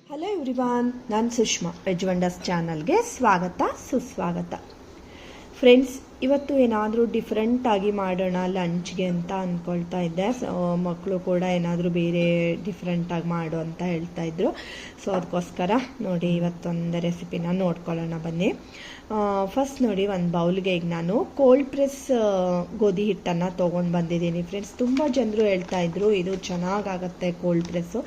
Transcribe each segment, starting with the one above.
Hello everyone, ನಾನು Sushma. Veg wonders ಚಾನಲ್ಗೆ ಸ್ವಾಗತ ಸುಸ್ವಾಗತ. ಫ್ರೆಂಡ್ಸ್, ಇವತ್ತು ಏನಾದರೂ ಡಿಫ್ರೆಂಟಾಗಿ ಮಾಡೋಣ ಲಂಚ್ಗೆ ಅಂತ ಅಂದ್ಕೊಳ್ತಾ ಇದ್ದೆ. ಮಕ್ಕಳು ಕೂಡ ಏನಾದರೂ ಬೇರೆ ಡಿಫ್ರೆಂಟಾಗಿ ಮಾಡು ಅಂತ ಹೇಳ್ತಾ ಇದ್ರು. ಸೊ ಅದಕ್ಕೋಸ್ಕರ ನೋಡಿ ಇವತ್ತೊಂದು ರೆಸಿಪಿನ ನೋಡ್ಕೊಳ್ಳೋಣ ಬನ್ನಿ. ಫಸ್ಟ್ ನೋಡಿ, ಒಂದು ಬೌಲ್ಗೆ ಈಗ ನಾನು ಕೋಲ್ಡ್ ಪ್ರೆಸ್ ಗೋಧಿ ಹಿಟ್ಟನ್ನು ತೊಗೊಂಡು ಬಂದಿದ್ದೀನಿ. ಫ್ರೆಂಡ್ಸ್, ತುಂಬ ಜನರು ಹೇಳ್ತಾ ಇದ್ರು ಇದು ಚೆನ್ನಾಗಾಗತ್ತೆ ಕೋಲ್ಡ್ ಪ್ರೆಸ್ಸು,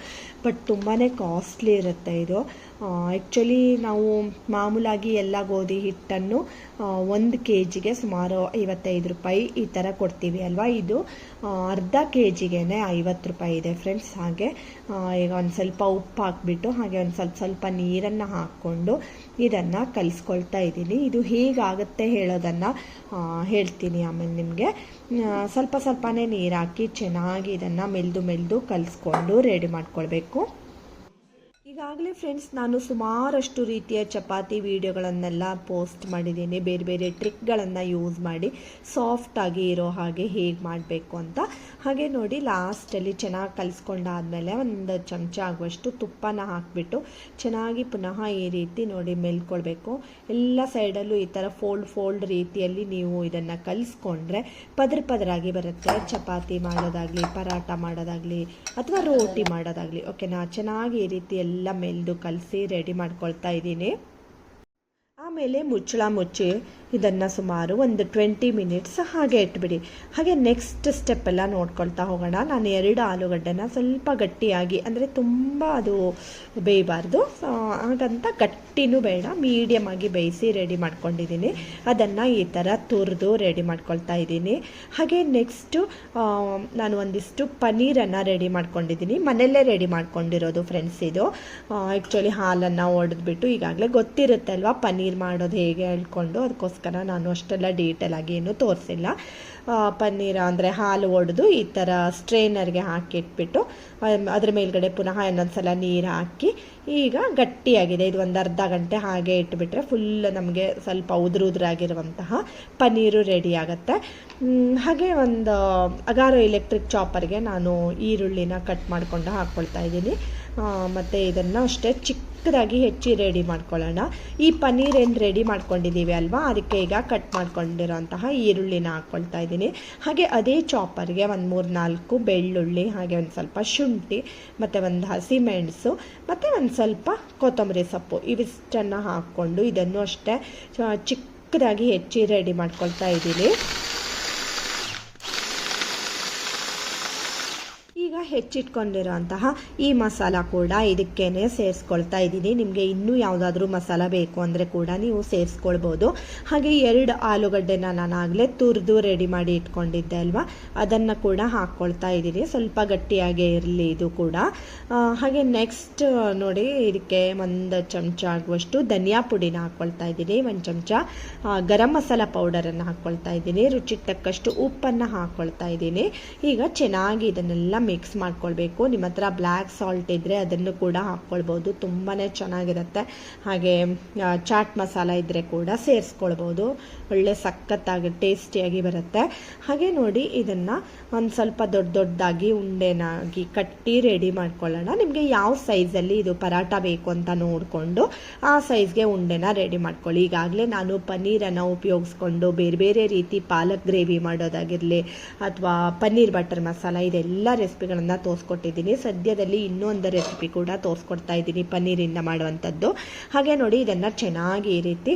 ಬಟ್ ತುಂಬಾ ಕಾಸ್ಟ್ಲಿ ಇರುತ್ತೆ ಇದು. ಆ್ಯಕ್ಚುಲಿ ನಾವು ಮಾಮೂಲಾಗಿ ಎಲ್ಲ ಗೋಧಿ ಹಿಟ್ಟನ್ನು 1 kgಗೆ ಸುಮಾರು 55 ರೂಪಾಯಿ ಈ ಥರ ಕೊಡ್ತೀವಿ ಅಲ್ವಾ. ಇದು ಅರ್ಧ kgಗೆ 50 ರೂಪಾಯಿ ಇದೆ ಫ್ರೆಂಡ್ಸ್. ಹಾಗೆ ಈಗ ಒಂದು ಸ್ವಲ್ಪ ಉಪ್ಪು ಹಾಕ್ಬಿಟ್ಟು ಹಾಗೆ ಒಂದು ಸ್ವಲ್ಪ ನೀರನ್ನು ಹಾಕ್ಕೊಂಡು ಇದನ್ನು ಕಲಿಸ್ಕೊಳ್ತಾ ಇದ್ದೀನಿ. ಇದು ಹೇಗಾಗುತ್ತೆ ಹೇಳೋದನ್ನು ಹೇಳ್ತೀನಿ ಆಮೇಲೆ ನಿಮಗೆ. ಸ್ವಲ್ಪನೇ ನೀರು ಹಾಕಿ ಚೆನ್ನಾಗಿ ಇದನ್ನು ಮೆಲ್ದು ಕಲಿಸ್ಕೊಂಡು ರೆಡಿ ಮಾಡ್ಕೊಳ್ಬೇಕು. ಈಗಾಗಲೇ ಫ್ರೆಂಡ್ಸ್, ನಾನು ಸುಮಾರಷ್ಟು ರೀತಿಯ ಚಪಾತಿ ವಿಡಿಯೋಗಳನ್ನೆಲ್ಲ ಪೋಸ್ಟ್ ಮಾಡಿದ್ದೀನಿ, ಬೇರೆ ಬೇರೆ ಟ್ರಿಕ್ಗಳನ್ನು ಯೂಸ್ ಮಾಡಿ ಸಾಫ್ಟಾಗಿ ಇರೋ ಹಾಗೆ ಹೇಗೆ ಮಾಡಬೇಕು ಅಂತ. ಹಾಗೆ ನೋಡಿ, ಲಾಸ್ಟಲ್ಲಿ ಚೆನ್ನಾಗಿ ಕಲಿಸ್ಕೊಂಡಾದಮೇಲೆ ಒಂದು ಚಮಚ ಆಗುವಷ್ಟು ತುಪ್ಪನ ಹಾಕಿಬಿಟ್ಟು ಚೆನ್ನಾಗಿ ಪುನಃ ಈ ರೀತಿ ನೋಡಿ ಮೆಲ್ಕೊಳ್ಬೇಕು. ಎಲ್ಲ ಸೈಡಲ್ಲೂ ಈ ಥರ ಫೋಲ್ಡ್ ರೀತಿಯಲ್ಲಿ ನೀವು ಇದನ್ನು ಕಲಿಸ್ಕೊಂಡ್ರೆ ಪದರಾಗಿ ಬರುತ್ತೆ. ಚಪಾತಿ ಮಾಡೋದಾಗಲಿ, ಪರಾಟ ಮಾಡೋದಾಗಲಿ ಅಥವಾ ರೋಟಿ ಮಾಡೋದಾಗಲಿ. ಓಕೆನಾ? ಚೆನ್ನಾಗಿ ಈ ರೀತಿ ಎಲ್ಲ ಮೆಲ್ದು ಕಲಸಿ ರೆಡಿ ಮಾಡ್ಕೊಳ್ತಾ ಇದ್ದೀನಿ. ಆಮೇಲೆ ಮುಚ್ಚಳ ಮುಚ್ಚಿ ಇದನ್ನು ಸುಮಾರು ಒಂದು 20 ಮಿನಿಟ್ಸ್ ಹಾಗೆ ಇಟ್ಬಿಡಿ. ಹಾಗೆ ನೆಕ್ಸ್ಟ್ ಸ್ಟೆಪ್ ಎಲ್ಲ ನೋಡ್ಕೊಳ್ತಾ ಹೋಗೋಣ. ನಾನು 2 ಆಲೂಗಡ್ಡೆನ ಸ್ವಲ್ಪ ಗಟ್ಟಿಯಾಗಿ, ಅಂದರೆ ತುಂಬ ಅದು ಬೇಯಬಾರ್ದು, ಹಾಗಂತ ಗಟ್ಟಿನೂ ಬೇಡ, ಮೀಡಿಯಮ್ ಆಗಿ ಬೇಯಿಸಿ ರೆಡಿ ಮಾಡ್ಕೊಂಡಿದ್ದೀನಿ. ಅದನ್ನು ಈ ಥರ ತುರಿದು ರೆಡಿ ಮಾಡ್ಕೊಳ್ತಾ ಇದ್ದೀನಿ. ಹಾಗೆ ನೆಕ್ಸ್ಟು ನಾನು ಒಂದಿಷ್ಟು ಪನ್ನೀರನ್ನು ರೆಡಿ ಮಾಡ್ಕೊಂಡಿದ್ದೀನಿ. ಮನೆಯಲ್ಲೇ ರೆಡಿ ಮಾಡ್ಕೊಂಡಿರೋದು ಫ್ರೆಂಡ್ಸ್ ಇದು. ಆ್ಯಕ್ಚುಲಿ ಹಾಲನ್ನು ಒಡೆದ್ಬಿಟ್ಟು, ಈಗಾಗಲೇ ಗೊತ್ತಿರುತ್ತೆ ಅಲ್ವಾ ಪನ್ನೀರ್ ಮಾಡೋದು ಹೇಗೆ ಹೇಳ್ಕೊಂಡು, ಅದಕ್ಕೋಸ್ಕರ ನಾನು ಅಷ್ಟೆಲ್ಲ ಡೀಟೇಲ್ ಆಗಿ ಏನು ತೋರಿಸಿಲ್ಲ. ಪನ್ನೀರ್ ಅಂದರೆ ಹಾಲು ಒಡೆದು ಈ ಥರ ಸ್ಟ್ರೈನರ್ಗೆ ಹಾಕಿಟ್ಬಿಟ್ಟು ಅದ್ರ ಮೇಲ್ಗಡೆ ಪುನಃ ಇನ್ನೊಂದ್ಸಲ ನೀರು ಹಾಕಿ ಈಗ ಗಟ್ಟಿಯಾಗಿದೆ. ಇದು ಒಂದು ಅರ್ಧ ಗಂಟೆ ಹಾಗೆ ಇಟ್ಬಿಟ್ರೆ ಫುಲ್ ನಮಗೆ ಸ್ವಲ್ಪ ಉದುರಾಗಿರುವಂತಹ ಪನ್ನೀರು ರೆಡಿ ಆಗುತ್ತೆ. ಹಾಗೆ ಒಂದು ಅಗಾರೋ ಎಲೆಕ್ಟ್ರಿಕ್ ಚಾಪರ್ಗೆ ನಾನು ಈರುಳ್ಳಿನ ಕಟ್ ಮಾಡಿಕೊಂಡು ಹಾಕ್ಕೊಳ್ತಾ ಇದ್ದೀನಿ. ಮತ್ತು ಇದನ್ನು ಅಷ್ಟೇ ಚಿಕ್ಕದಾಗಿ ಹೆಚ್ಚಿ ರೆಡಿ ಮಾಡ್ಕೊಳ್ಳೋಣ. ಈ ಪನ್ನೀರ್ ಏನು ರೆಡಿ ಮಾಡ್ಕೊಂಡಿದ್ದೀವಿ ಅಲ್ವಾ, ಅದಕ್ಕೆ ಈಗ ಕಟ್ ಮಾಡ್ಕೊಂಡಿರೋಂತಹ ಈರುಳ್ಳಿನ ಹಾಕ್ಕೊಳ್ತಾ ಇದ್ದೀನಿ. ಹಾಗೆ ಅದೇ ಚಾಪರ್ಗೆ ಒಂದು 3-4 ಬೆಳ್ಳುಳ್ಳಿ, ಹಾಗೆ ಒಂದು ಸ್ವಲ್ಪ ಶುಂಠಿ, ಮತ್ತು ಒಂದು ಹಸಿಮೆಣಸು, ಮತ್ತು ಒಂದು ಸ್ವಲ್ಪ ಕೊತ್ತಂಬರಿ ಸೊಪ್ಪು, ಇವಿಷ್ಟನ್ನು ಹಾಕ್ಕೊಂಡು ಇದನ್ನು ಅಷ್ಟೇ ಚಿಕ್ಕದಾಗಿ ಹೆಚ್ಚಿ ರೆಡಿ ಮಾಡ್ಕೊಳ್ತಾ ಇದ್ದೀನಿ. ಈಗ ಹೆಚ್ಚಿಟ್ಕೊಂಡಿರೋಂತಹ ಈ ಮಸಾಲ ಕೂಡ ಇದಕ್ಕೇನೆ ಸೇರಿಸ್ಕೊಳ್ತಾ ಇದ್ದೀನಿ. ನಿಮಗೆ ಇನ್ನೂ ಯಾವುದಾದ್ರೂ ಮಸಾಲ ಬೇಕು ಅಂದರೆ ಕೂಡ ನೀವು ಸೇರಿಸ್ಕೊಳ್ಬೋದು. ಹಾಗೆ 2 ಆಲೂಗಡ್ಡೆನ ನಾನು ಆಗಲೇ ತುರಿದು ರೆಡಿ ಮಾಡಿ ಇಟ್ಕೊಂಡಿದ್ದೆ ಅಲ್ವಾ, ಅದನ್ನು ಕೂಡ ಹಾಕ್ಕೊಳ್ತಾ ಇದ್ದೀನಿ. ಸ್ವಲ್ಪ ಗಟ್ಟಿಯಾಗೇ ಇರಲಿ ಇದು ಕೂಡ. ಹಾಗೆ ನೆಕ್ಸ್ಟ್ ನೋಡಿ, ಇದಕ್ಕೆ 1 ಚಮಚ ಆಗುವಷ್ಟು ಧನಿಯಾ ಪುಡಿನ ಹಾಕ್ಕೊಳ್ತಾ ಇದ್ದೀನಿ. 1 ಚಮಚ ಗರಂ ಮಸಾಲ ಪೌಡರನ್ನು ಹಾಕ್ಕೊಳ್ತಾ ಇದ್ದೀನಿ. ರುಚಿಗೆ ತಕ್ಕಷ್ಟು ಉಪ್ಪನ್ನು ಹಾಕ್ಕೊಳ್ತಾ ಇದ್ದೀನಿ. ಈಗ ಚೆನ್ನಾಗಿ ಇದನ್ನೆಲ್ಲ ಮಿಕ್ಸ್ ಮಾಡ್ಕೊಳ್ಬೇಕು. ನಿಮ್ಮ ಹತ್ರ ಬ್ಲ್ಯಾಕ್ ಸಾಲ್ಟ್ ಇದ್ದರೆ ಅದನ್ನು ಕೂಡ ಹಾಕ್ಕೊಳ್ಬೋದು, ತುಂಬಾ ಚೆನ್ನಾಗಿರುತ್ತೆ. ಹಾಗೆ ಚಾಟ್ ಮಸಾಲ ಇದ್ದರೆ ಕೂಡ ಸೇರಿಸ್ಕೊಳ್ಬೋದು, ಒಳ್ಳೆ ಸಖತ್ತಾಗಿ ಟೇಸ್ಟಿಯಾಗಿ ಬರುತ್ತೆ. ಹಾಗೆ ನೋಡಿ, ಇದನ್ನು ಒಂದು ಸ್ವಲ್ಪ ದೊಡ್ಡದಾಗಿ ಉಂಡೆನಾಗಿ ಕಟ್ಟಿ ರೆಡಿ ಮಾಡ್ಕೊಳ್ಳೋಣ. ನಿಮಗೆ ಯಾವ ಸೈಜಲ್ಲಿ ಇದು ಪರಾಟ ಬೇಕು ಅಂತ ನೋಡಿಕೊಂಡು ಆ ಸೈಜ್ಗೆ ಉಂಡೆನ ರೆಡಿ ಮಾಡ್ಕೊಳ್ಳಿ. ಈಗಾಗಲೇ ನಾನು ಪನ್ನೀರನ್ನು ಉಪಯೋಗಿಸ್ಕೊಂಡು ಬೇರೆ ಬೇರೆ ರೀತಿ ಪಾಲಕ್ ಗ್ರೇವಿ ಮಾಡೋದಾಗಿರಲಿ ಅಥವಾ ಪನ್ನೀರ್ ಬಟರ್ ಮಸಾಲ, ಇದೆಲ್ಲ ರೆಸಿಪಿಗಳನ್ನು ತೋರಿಸ್ಕೊಟ್ಟಿದ್ದೀನಿ. ಸದ್ಯದಲ್ಲಿ ಇನ್ನೊಂದು ರೆಸಿಪಿ ಕೂಡ ತೋರಿಸ್ಕೊಡ್ತಾ ಇದ್ದೀನಿ ಪನ್ನೀರಿಂದ ಮಾಡುವಂಥದ್ದು. ಹಾಗೆ ನೋಡಿ, ಇದನ್ನು ಚೆನ್ನಾಗಿ ಈ ರೀತಿ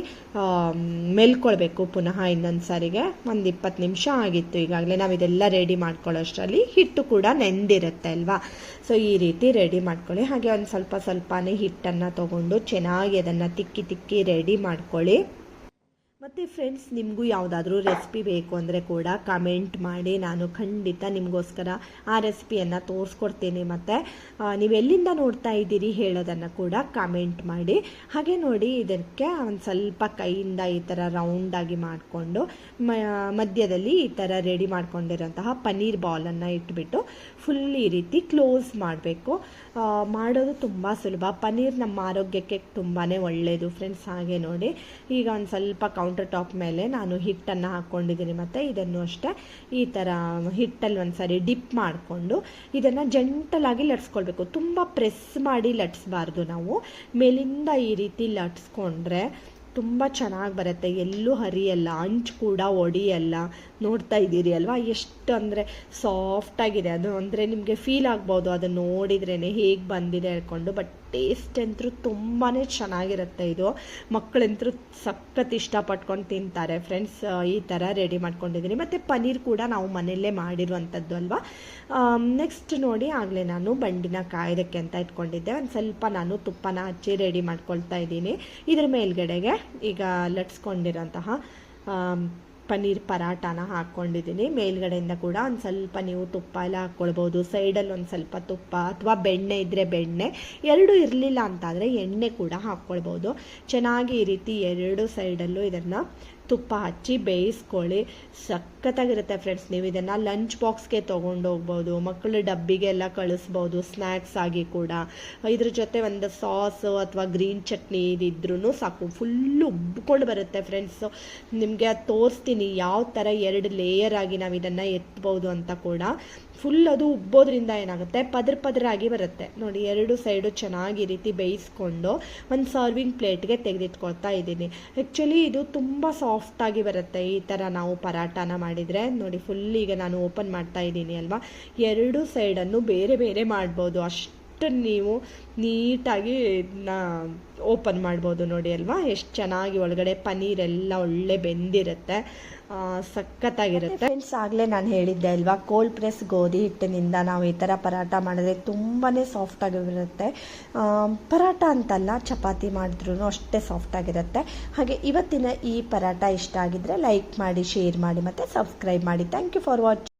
ಮೆಲ್ಕೊಳ್ಬೇಕು. ಪುನಃ ಇನ್ನೊಂದು ಸಾರಿಗೆ ಒಂದು 20 ನಿಮಿಷ ಆಗಿತ್ತು. ಈಗಾಗಲೇ ನಾವು ಇದೆಲ್ಲ ರೆಡಿ ಮಾಡ್ಕೊಳ್ಳೋಷ್ಟರಲ್ಲಿ ಹಿಟ್ಟು ಕೂಡ ನೆಂದಿರುತ್ತೆ ಅಲ್ವಾ. ಸೊ ಈ ರೀತಿ ರೆಡಿ ಮಾಡ್ಕೊಳ್ಳಿ. ಹಾಗೆ ಒಂದು ಸ್ವಲ್ಪನೇ ಹಿಟ್ಟನ್ನು ತೊಗೊಂಡು ಚೆನ್ನಾಗಿ ಅದನ್ನು ತಿಕ್ಕಿ ರೆಡಿ ಮಾಡ್ಕೊಳ್ಳಿ. ಮತ್ತು ಫ್ರೆಂಡ್ಸ್, ನಿಮಗೂ ಯಾವುದಾದ್ರೂ ರೆಸಿಪಿ ಬೇಕು ಅಂದರೆ ಕೂಡ ಕಮೆಂಟ್ ಮಾಡಿ, ನಾನು ಖಂಡಿತ ನಿಮಗೋಸ್ಕರ ಆ ರೆಸಿಪಿಯನ್ನು ತೋರಿಸ್ಕೊಡ್ತೀನಿ. ಮತ್ತು ನೀವೆಲ್ಲಿಂದ ನೋಡ್ತಾ ಇದ್ದೀರಿ ಹೇಳೋದನ್ನು ಕೂಡ ಕಮೆಂಟ್ ಮಾಡಿ. ಹಾಗೆ ನೋಡಿ, ಇದಕ್ಕೆ ಒಂದು ಸ್ವಲ್ಪ ಕೈಯಿಂದ ಈ ಥರ ರೌಂಡಾಗಿ ಮಾಡಿಕೊಂಡು ಮಧ್ಯದಲ್ಲಿ ಈ ಥರ ರೆಡಿ ಮಾಡ್ಕೊಂಡಿರೋಂತಹ ಪನ್ನೀರ್ ಬಾಲನ್ನು ಇಟ್ಬಿಟ್ಟು ಫುಲ್ ಈ ರೀತಿ ಕ್ಲೋಸ್ ಮಾಡಬೇಕು. ಮಾಡೋದು ತುಂಬ ಸುಲಭ. ಪನ್ನೀರ್ ನಮ್ಮ ಆರೋಗ್ಯಕ್ಕೆ ತುಂಬಾ ಒಳ್ಳೆಯದು ಫ್ರೆಂಡ್ಸ್. ಹಾಗೆ ನೋಡಿ ಈಗ ಒಂದು ಸ್ವಲ್ಪ ಕೌಂಟರ್ ಟಾಪ್ ಮೇಲೆ ನಾನು ಹಿಟ್ಟನ್ನು ಹಾಕ್ಕೊಂಡಿದ್ದೀನಿ, ಮತ್ತು ಇದನ್ನು ಅಷ್ಟೇ ಈ ಥರ ಹಿಟ್ಟಲ್ಲಿ ಒಂದು ಸಾರಿ ಡಿಪ್ ಮಾಡಿಕೊಂಡು ಇದನ್ನು ಜಂಟಲಾಗಿ ಲಟ್ಸ್ಕೊಳ್ಬೇಕು. ತುಂಬ ಪ್ರೆಸ್ ಮಾಡಿ ಲಟ್ಸ್ಬಾರ್ದು. ನಾವು ಮೇಲಿಂದ ಈ ರೀತಿ ಲಟ್ಸ್ಕೊಂಡ್ರೆ ತುಂಬ ಚೆನ್ನಾಗಿ ಬರುತ್ತೆ, ಎಲ್ಲೂ ಹರಿಯಲ್ಲ, ಅಂಚು ಕೂಡ ಒಡಿಯಲ್ಲ. ನೋಡ್ತಾ ಇದ್ದೀರಿ ಅಲ್ವಾ ಎಷ್ಟು ಅಂದರೆ ಸಾಫ್ಟಾಗಿದೆ ಅದು. ಅಂದರೆ ನಿಮಗೆ ಫೀಲ್ ಆಗ್ಬೋದು ಅದನ್ನು ನೋಡಿದ್ರೇ ಹೇಗೆ ಬಂದಿದೆ ಹೇಳ್ಕೊಂಡು. ಬಟ್ ಟೇಸ್ಟ್ ಅಂತೂ ತುಂಬಾ ಚೆನ್ನಾಗಿರುತ್ತೆ. ಇದು ಮಕ್ಕಳಂತೂ ಸಖತ್ ಇಷ್ಟಪಟ್ಕೊಂಡು ತಿಂತಾರೆ ಫ್ರೆಂಡ್ಸ್. ಈ ಥರ ರೆಡಿ ಮಾಡ್ಕೊಂಡಿದ್ದೀನಿ. ಮತ್ತು ಪನ್ನೀರ್ ಕೂಡ ನಾವು ಮನೆಯಲ್ಲೇ ಮಾಡಿರುವಂಥದ್ದು ಅಲ್ವಾ. ನೆಕ್ಸ್ಟ್ ನೋಡಿ ಆಗಲೇ ನಾನು ಬಂಡಿನ ಕಾಯೋದಕ್ಕೆ ಅಂತ ಇಟ್ಕೊಂಡಿದ್ದೆ. ಒಂದು ಸ್ವಲ್ಪ ನಾನು ತುಪ್ಪನ ಹಚ್ಚಿ ರೆಡಿ ಮಾಡ್ಕೊಳ್ತಾ ಇದ್ದೀನಿ. ಇದ್ರ ಮೇಲ್ಗಡೆಗೆ ಈಗ ಲಟ್ಸ್ಕೊಂಡಿರೋಂತಹ ಪನ್ನೀರ್ ಪರಾಟಾನ ಹಾಕ್ಕೊಂಡಿದ್ದೀನಿ. ಮೇಲ್ಗಡೆಯಿಂದ ಕೂಡ ಒಂದು ಸ್ವಲ್ಪ ನೀವು ತುಪ್ಪ ಎಲ್ಲ ಹಾಕ್ಕೊಳ್ಬೋದು. ಸೈಡಲ್ಲಿ ಒಂದು ಸ್ವಲ್ಪ ತುಪ್ಪ ಅಥವಾ ಬೆಣ್ಣೆ ಇದ್ದರೆ ಬೆಣ್ಣೆ, ಎರಡೂ ಇರಲಿಲ್ಲ ಅಂತಾದರೆ ಎಣ್ಣೆ ಕೂಡ ಹಾಕ್ಕೊಳ್ಬೋದು. ಚೆನ್ನಾಗಿ ಈ ರೀತಿ ಎರಡು ಸೈಡಲ್ಲೂ ಇದನ್ನು ತುಪ್ಪ ಹಚ್ಚಿ ಬೇಯಿಸ್ಕೊಳ್ಳಿ. ಸಖತ್ತಾಗಿರುತ್ತೆ ಫ್ರೆಂಡ್ಸ್. ನೀವು ಇದನ್ನು ಲಂಚ್ ಬಾಕ್ಸ್ಗೆ ತೊಗೊಂಡು ಹೋಗ್ಬೋದು, ಮಕ್ಕಳು ಡಬ್ಬಿಗೆಲ್ಲ ಕಳಿಸ್ಬೋದು, ಸ್ನ್ಯಾಕ್ಸ್ ಆಗಿ ಕೂಡ. ಇದ್ರ ಜೊತೆ ಒಂದು ಸಾಸು ಅಥವಾ ಗ್ರೀನ್ ಚಟ್ನಿ ಇದಿದ್ರೂ ಸಾಕು, ಫುಲ್ಲು ಉಬ್ಕೊಂಡು ಬರುತ್ತೆ ಫ್ರೆಂಡ್ಸು. ನಿಮಗೆ ಅದು ತೋರಿಸ್ತೀನಿ ಯಾವ ಥರ 2 ಲೇಯರ್ ಆಗಿ ನಾವು ಇದನ್ನು ಎತ್ಬೋದು ಅಂತ ಕೂಡ. ಫುಲ್ ಅದು ಉಬ್ಬೋದ್ರಿಂದ ಏನಾಗುತ್ತೆ ಪದರಾಗಿ ಬರುತ್ತೆ ನೋಡಿ. 2 ಸೈಡು ಚೆನ್ನಾಗಿ ಈ ರೀತಿ ಬೇಯಿಸ್ಕೊಂಡು ಒಂದು ಸರ್ವಿಂಗ್ ಪ್ಲೇಟ್ಗೆ ತೆಗೆದಿಟ್ಕೊಳ್ತಾ ಇದ್ದೀನಿ. ಆ್ಯಕ್ಚುಲಿ ಇದು ತುಂಬ ಸಾಫ್ಟಾಗಿ ಬರುತ್ತೆ ಈ ಥರ ನಾವು ಪರಾಟಾನ ಮಾಡಿದರೆ ನೋಡಿ. ಫುಲ್ ಈಗ ನಾನು ಓಪನ್ ಮಾಡ್ತಾ ಇದ್ದೀನಿ ಅಲ್ವಾ. 2 ಸೈಡನ್ನು ಬೇರೆ ಬೇರೆ ಮಾಡ್ಬೋದು, ಅಷ್ಟು ನೀವು ನೀಟಾಗಿ ಇದನ್ನ ಓಪನ್ ಮಾಡ್ಬೋದು ನೋಡಿ ಅಲ್ವಾ. ಎಷ್ಟು ಚೆನ್ನಾಗಿ ಒಳಗಡೆ ಪನ್ನೀರೆಲ್ಲ ಒಳ್ಳೆ ಬೆಂದಿರುತ್ತೆ, ಸಖತ್ತಾಗಿರುತ್ತೆ ಫ್ರೆಂಡ್ಸ್. ಆಗಲೇ ನಾನು ಹೇಳಿದ್ದೆ ಅಲ್ವಾ, ಕೋಲ್ಡ್ ಪ್ರೆಸ್ ಗೋಧಿ ಹಿಟ್ಟಿನಿಂದ ನಾವು ಈ ಥರ ಪರಾಟ ಮಾಡಿದ್ರೆ ತುಂಬಾ ಸಾಫ್ಟಾಗಿರುತ್ತೆ. ಪರಾಟ ಅಂತಲ್ಲ, ಚಪಾತಿ ಮಾಡಿದ್ರೂ ಅಷ್ಟೇ ಸಾಫ್ಟಾಗಿರುತ್ತೆ. ಹಾಗೆ ಇವತ್ತಿನ ಈ ಪರಾಟ ಇಷ್ಟ ಆಗಿದ್ದರೆ ಲೈಕ್ ಮಾಡಿ, ಶೇರ್ ಮಾಡಿ ಮತ್ತು ಸಬ್ಸ್ಕ್ರೈಬ್ ಮಾಡಿ. Thank you for watching.